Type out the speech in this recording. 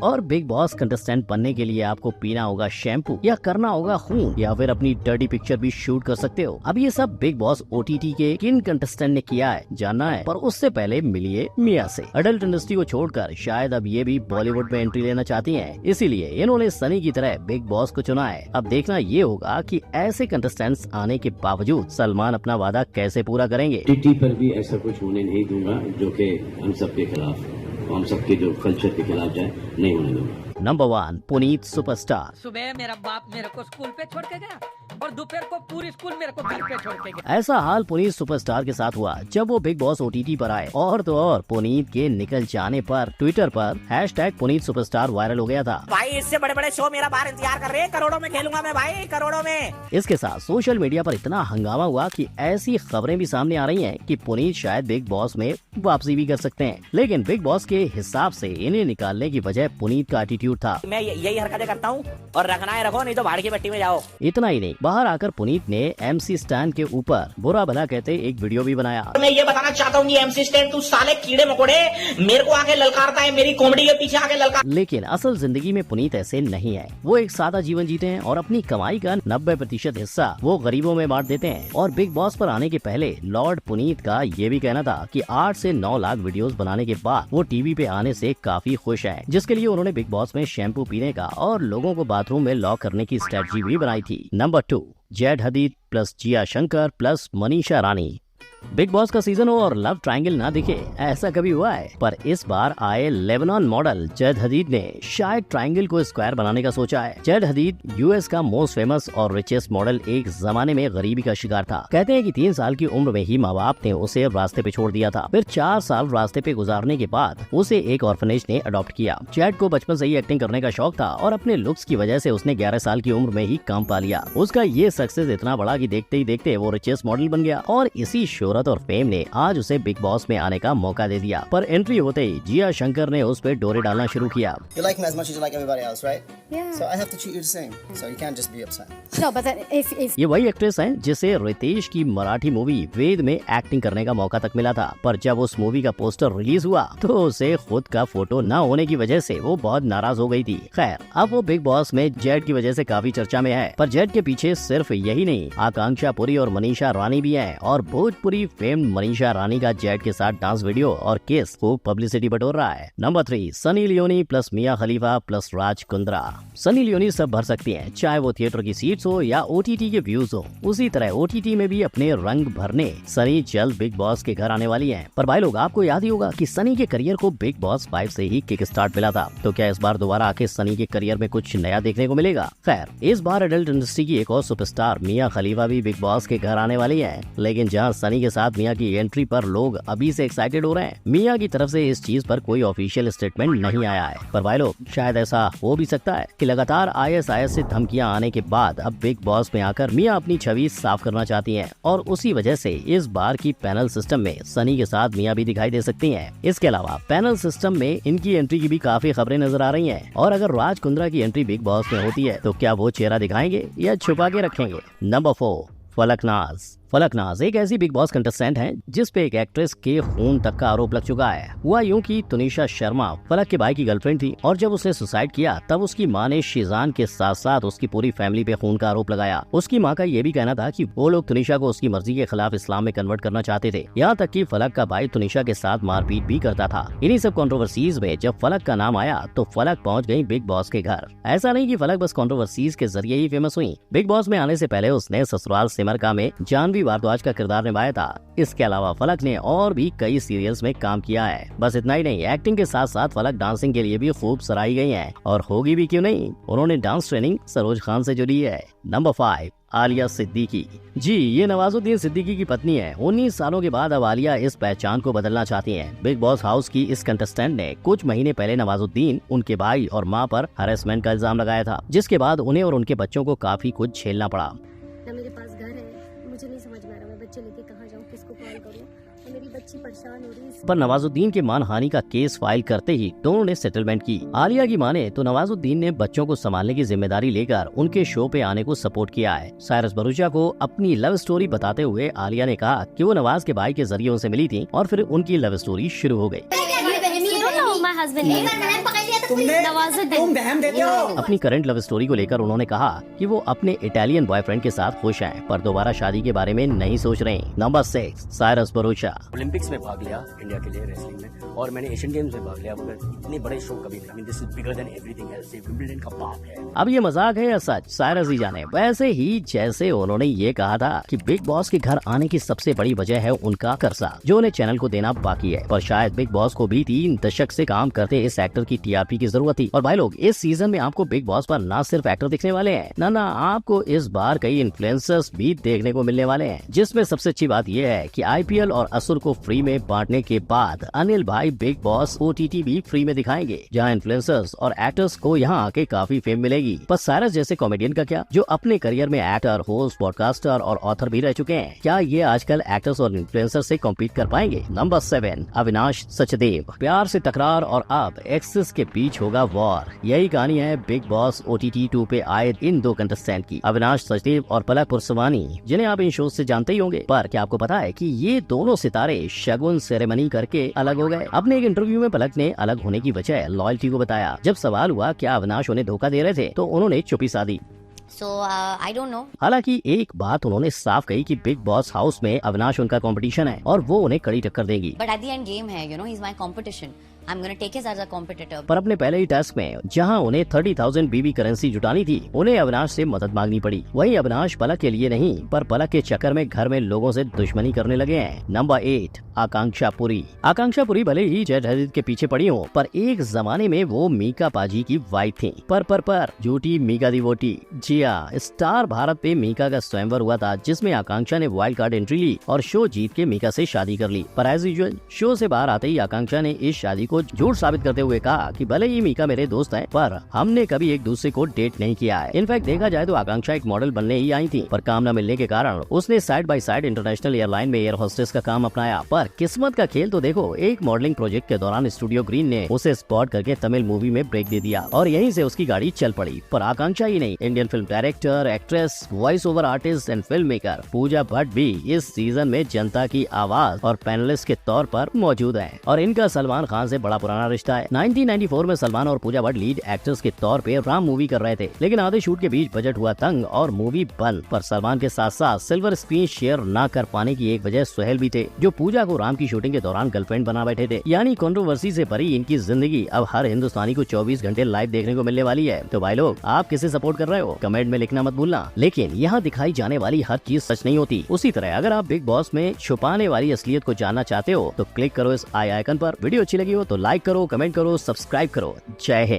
और big boss contestant बनने के लिए आपको पीना होगा शैम्पू या करना होगा खून या फिर अपनी डर्टी पिक्चर भी शूट कर सकते हो। अब ये सब बिग बॉस OTT के किन कंटेस्टेंट ने किया है जानना है, पर उससे पहले मिलिए मिया से। अडल्ट इंडस्ट्री को छोड़कर शायद अब ये भी बॉलीवुड में एंट्री लेना चाहती हैं, इसीलिए इन्होंने सनी की तरह बिग बॉस को चुना है। अब देखना ये होगा कि ऐसे कंटेस्टेंट्स आने के बावजूद सलमान अपना वादा कैसे पूरा करेंगे। OTT पर भी ऐसा कुछ होने नहीं दूंगा जो कि हम सबके खिलाफ, हम सबके जो कल्चर के खिलाफ जाए, नहीं होने दूंगा। Number 1 Puneet superstar. सुबह मेरा बाप मेरे को स्कूल पे छोड़ के गया और दोपहर को पूरी स्कूल मेरे को घर पे छोड़ के गया। ऐसा हाल पुनीत सुपरस्टार के साथ हुआ जब वो बिग बॉस OTT पर आए, और तो और पुनीत के निकल जाने पर ट्विटर पर #पुनीत सुपरस्टार वायरल हो गया था। भाई इससे बड़े बड़े शो मेरा बाहर इंतजार कर रहे हैं, करोड़ों में खेलूंगा मैं भाई, करोड़ों में। इसके साथ सोशल मीडिया पर इतना हंगामा हुआ कि ऐसी खबरें भी सामने आ रही हैं कि पुनीत शायद बिग बॉस में वापसी भी कर सकते हैं, लेकिन बिग बॉस के हिसाब से इन्हें निकालने की वजह पुनीत का एटीट्यूड था। मैं यही हरकतें करता हूँ और रखना है रखो, नहीं तो भाड़ की पट्टी में जाओ। इतना ही नहीं, बाहर आकर पुनीत ने MC स्टैन के ऊपर बुरा भला कहते एक वीडियो भी बनाया। मैं ये बताना चाहता हूँ MC स्टैन, तू साले कीड़े मकोड़े मेरे को आके ललकारता है, मेरी कॉमेडी के पीछे आके ललकार। लेकिन असल जिंदगी में पुनीत ऐसे नहीं है। वो एक सादा जीवन जीते हैं और अपनी कमाई का 90% हिस्सा वो गरीबों में बांट देते हैं। और बिग बॉस पर आने के पहले लॉर्ड पुनीत का ये भी कहना था कि 8 से 9 लाख वीडियोस बनाने के बाद वो टीवी पे आने से काफी खुश हैं, जिसके लिए उन्होंने बिग बॉस में शैम्पू पीने का और लोगों को बाथरूम में लॉक करने की स्ट्रेटजी भी बनाई थी। नंबर 2 जैड हदीद plus Jiya Shankar plus Manisha Rani. Big boss का सीजन हो और लव ट्रायंगल ना दिखे, ऐसा कभी हुआ है? पर इस बार आए लेबनान मॉडल जैद हदीद ने शायद ट्रायंगल को स्क्वायर बनाने का सोचा है। जैद हदीद US का मोस्ट फेमस और रिचेस्ट मॉडल एक जमाने में गरीबी का शिकार था। कहते हैं कि 3 साल की उम्र में ही माँ बाप ने उसे रास्ते पे छोड़ दिया था। फिर 4 साल रास्ते पे गुजारने के बाद उसे एक ऑर्फनेज ने अडॉप्ट किया। जैद को बचपन से ही एक्टिंग करने का शौक था और अपने लुक्स की वजह से उसने 11 साल की उम्र में ही काम पा लिया। उसका ये सक्सेस इतना बड़ा कि देखते ही देखते वो रिचेस्ट मॉडल बन गया और इसी शोहरत और फेम ने आज उसे बिग बॉस में आने का मौका दे दिया। पर एंट्री होते ही जिया शंकर ने उस पे डोरे डालना शुरू किया। You like me as much as you like everybody else, right? Yeah. So I have to treat you the same. So you can't just be upset. No, but then if ये वही एक्ट्रेस हैं जिसे रितेश की Marathi movie वेद में acting करने का मौका तक मिला था, पर जब उस मूवी का पोस्टर रिलीज हुआ तो उसे खुद का फोटो न होने की वजह से वो बहुत नाराज हो गई थी। खैर, अब वो बिग बॉस में जेड की वजह से काफी चर्चा में है, पर जेड के पीछे सिर्फ यही नहीं, आकांक्षा पुरी और मनीषा रानी भी है। और भोजपुरी फेम मनीषा रानी का जेड के साथ डांस वीडियो और केस को पब्लिसिटी बटोर रहा है। नंबर 3 सनी लियोनी प्लस मिया खलीफा प्लस राज कुंद्रा। सनी लियोनी सब भर सकती हैं, चाहे वो थिएटर की सीट्स हो या OTT के व्यूज हो। उसी तरह OTT में भी अपने रंग भरने सनी जल्द बिग बॉस के घर आने वाली हैं। पर भाई लोग, आपको याद ही होगा कि सनी के करियर को बिग बॉस 5 से ही किक स्टार्ट मिला था, तो क्या इस बार दोबारा आके सनी के करियर में कुछ नया देखने को मिलेगा? खैर, इस बार एडल्ट इंडस्ट्री की एक और सुपरस्टार मिया खलीफा भी बिग बॉस के घर आने वाली है। लेकिन जहाँ सनी के साथ मिया की एंट्री पर लोग अभी से एक्साइटेड हो रहे हैं, मिया की तरफ से इस चीज पर कोई ऑफिशियल स्टेटमेंट नहीं आया है। पर भाई लोग, शायद ऐसा हो भी सकता है कि लगातार ISIS से धमकियां आने के बाद अब बिग बॉस में आकर मिया अपनी छवि साफ करना चाहती हैं और उसी वजह से इस बार की पैनल सिस्टम में सनी के साथ मिया भी दिखाई दे सकती हैं। इसके अलावा पैनल सिस्टम में इनकी एंट्री की भी काफी खबरें नजर आ रही हैं। और अगर राज कुंद्रा की एंट्री बिग बॉस में होती है तो क्या वो चेहरा दिखाएंगे या छुपा के रखेंगे? नंबर 4 फलकनाज एक ऐसी बिग बॉस कंटेस्टेंट हैं जिस पे एक एक्ट्रेस के खून तक का आरोप लग चुका है। हुआ यूं कि तुनिशा शर्मा फलक के भाई की गर्लफ्रेंड थी और जब उसने सुसाइड किया तब उसकी मां ने शीजान के साथ साथ उसकी पूरी फैमिली पे खून का आरोप लगाया। उसकी मां का ये भी कहना था कि वो लोग तुनिशा को उसकी मर्जी के खिलाफ इस्लाम में कन्वर्ट करना चाहते थे। यहाँ तक कि फलक का भाई तुनिशा के साथ मारपीट भी करता था। इन्हीं सब कंट्रोवर्सीज में जब फलक का नाम आया तो फलक पहुँच गयी बिग बॉस के घर। ऐसा नहीं की फलक बस कंट्रोवर्सीज के जरिए ही फेमस हुई, बिग बॉस में आने से पहले उसने ससुराल सिमर का में जानवी भारद्वाज का किरदार निभाया था। इसके अलावा फलक ने और भी कई सीरियल्स में काम किया है। बस इतना ही नहीं, एक्टिंग के साथ साथ फलक डांसिंग के लिए भी खूब सराही गई हैं और होगी भी क्यों नहीं, उन्होंने डांस ट्रेनिंग सरोज खान से जुड़ी है। नंबर 5 आलिया सिद्दीकी। जी, ये नवाजुद्दीन सिद्दीकी की पत्नी है। 19 सालों के बाद अब आलिया इस पहचान को बदलना चाहती हैं। बिग बॉस हाउस की इस कंटेस्टेंट ने कुछ महीने पहले नवाजुद्दीन, उनके भाई और मां पर हैरेसमेंट का इल्जाम लगाया था, जिसके बाद उन्हें और उनके बच्चों को काफी कुछ झेलना पड़ा। मेरे पास घर है, मुझे नहीं समझ में आ रहा मैं बच्चे लेके कहाँ जाऊँ, किसको कॉल करूँ, और मेरी बच्ची परेशान हो रही है। पर नवाजुद्दीन के मानहानि का केस फाइल करते ही दोनों ने सेटलमेंट की। आलिया की माने तो नवाजुद्दीन ने बच्चों को संभालने की जिम्मेदारी लेकर उनके शो पे आने को सपोर्ट किया है। साइरस भरूचा को अपनी लव स्टोरी बताते हुए आलिया ने कहा कि वो नवाज के भाई के जरिए उनसे मिली थी और फिर उनकी लव स्टोरी शुरू हो गई। तुम बहम देते हो। अपनी करंट लव स्टोरी को लेकर उन्होंने कहा कि वो अपने इटालियन बॉयफ्रेंड के साथ खुश हैं, पर दोबारा शादी के बारे में नहीं सोच रहे। Number 6, Cyrus Bharucha. ओलंपिक्स में भाग लिया इंडिया के लिए रेसलिंग में, और मैंने एशियन गेम्स में भाग लिया, मगर इतने बड़े शो कभी नहीं। This is bigger than everything else. ये विंबलडन का बाप है। अब ये मजाक है या सच, साइरस ही जाने। वैसे ही जैसे उन्होंने ये कहा था कि बिग बॉस के घर आने की सबसे बड़ी वजह है उनका कर्जा, जो उन्हें चैनल को देना बाकी है। पर शायद बिग बॉस को भी 3 दशक से काम करते इस एक्टर की टीआरपी की जरूरत थी। और भाई लोग, इस सीजन में आपको बिग बॉस पर ना सिर्फ एक्टर दिखने वाले हैं, ना आपको इस बार कई इन्फ्लुएंसर्स भी देखने को मिलने वाले हैं। जिसमें सबसे अच्छी बात यह है कि आईपीएल और असुर को फ्री में बांटने के बाद अनिल भाई बिग बॉस ओटीटी भी फ्री में दिखाएंगे, जहां इन्फ्लुएंसर्स और एक्टर्स को यहां आके काफी फेम मिलेगी। पर साइरस जैसे कॉमेडियन का क्या, जो अपने करियर में एक्टर, होस्ट, पॉडकास्टर और ऑथर भी रह चुके हैं, क्या ये आजकल एक्टर्स और इन्फ्लुएंसर से कॉम्पीट कर पाएंगे? नंबर 7, अविनाश सचदेव। प्यार से तकरार और अब एक्सेस के बीच होगा वॉर। यही कहानी है बिग बॉस OTT 2 पे आए इन 2 कंटेस्टेंट की, अविनाश सचदेव और पलक पुरसवानी, जिन्हें आप इन शो से जानते ही होंगे। पर क्या आपको पता है कि ये दोनों सितारे शगुन सेरेमनी करके अलग हो गए? अपने एक इंटरव्यू में पलक ने अलग होने की वजह लॉयल्टी को बताया। जब सवाल हुआ क्या अविनाश उन्हें धोखा दे रहे थे, तो उन्होंने चुप्पी साधी। So I don't know. हालांकि एक बात उन्होंने साफ कही कि बिग बॉस हाउस में अविनाश उनका कंपटीशन है और वो उन्हें कड़ी टक्कर देगी। But at the end game है, you know, he's my competition. I'm gonna take his as a competitor. पर अपने पहले ही टास्क में जहां उन्हें 30,000 BB करेंसी जुटानी थी, उन्हें अविनाश से मदद मांगनी पड़ी। वहीं अविनाश पलक के लिए नहीं, पर पलक के चक्कर में घर में लोगों से दुश्मनी करने लगे हैं। नंबर 8, आकांक्षा पुरी। आकांक्षा पुरी भले ही जय हदीद के पीछे पड़ी हो, पर एक जमाने में वो मीका पाजी की वाइफ थी। पर झूठी मीका दिवोटी। जी हाँ, स्टार भारत पे मीका का स्वयंवर हुआ था, जिसमें आकांक्षा ने वाइल्ड कार्ड एंट्री ली और शो जीत के मीका से शादी कर ली। पर एज यूजुअल शो से बाहर आते ही आकांक्षा ने इस शादी को झूठ साबित करते हुए कहा कि भले ही मीका मेरे दोस्त हैं, पर हमने कभी एक दूसरे को डेट नहीं किया है। इनफैक्ट देखा जाए तो आकांक्षा एक मॉडल बनने ही आई थी, पर काम न मिलने के कारण उसने side by side international airline में एयर होस्टेस का काम अपनाया। पर किस्मत का खेल तो देखो, एक मॉडलिंग प्रोजेक्ट के दौरान स्टूडियो ग्रीन ने उसे स्पॉट करके तमिल मूवी में ब्रेक दे दिया और यहीं से उसकी गाड़ी चल पड़ी। पर आकांक्षा ही नहीं, Indian film director, actress, voice over artist and film maker Pooja Bhatt भी इस सीजन में जनता की आवाज और पैनलिस्ट के तौर पर मौजूद है। और इनका सलमान खान से बड़ा पुराना रिश्ता है। 1994 में सलमान और पूजा भट्ट लीड एक्टर्स के तौर पे राम मूवी कर रहे थे, लेकिन आधे शूट के बीच बजट हुआ तंग और मूवी बंद। पर सलमान के साथ साथ सिल्वर स्क्रीन शेयर न कर पाने की एक वजह सुहेल भी थे, जो पूजा को राम की शूटिंग के दौरान गर्लफ्रेंड बना बैठे थे। यानी कंट्रोवर्सी से भरी इनकी जिंदगी अब हर हिंदुस्तानी को 24 घंटे लाइव देखने को मिलने वाली है। तो भाई लोग, आप किसे सपोर्ट कर रहे हो, कमेंट में लिखना मत भूलना। लेकिन यहाँ दिखाई जाने वाली हर चीज सच नहीं होती। उसी तरह अगर आप बिग बॉस में छुपाने वाली असलियत को जानना चाहते हो तो क्लिक करो इस आई आइकन पर। वीडियो अच्छी लगी हो तो लाइक करो, कमेंट करो, सब्सक्राइब करो। जय हिंद।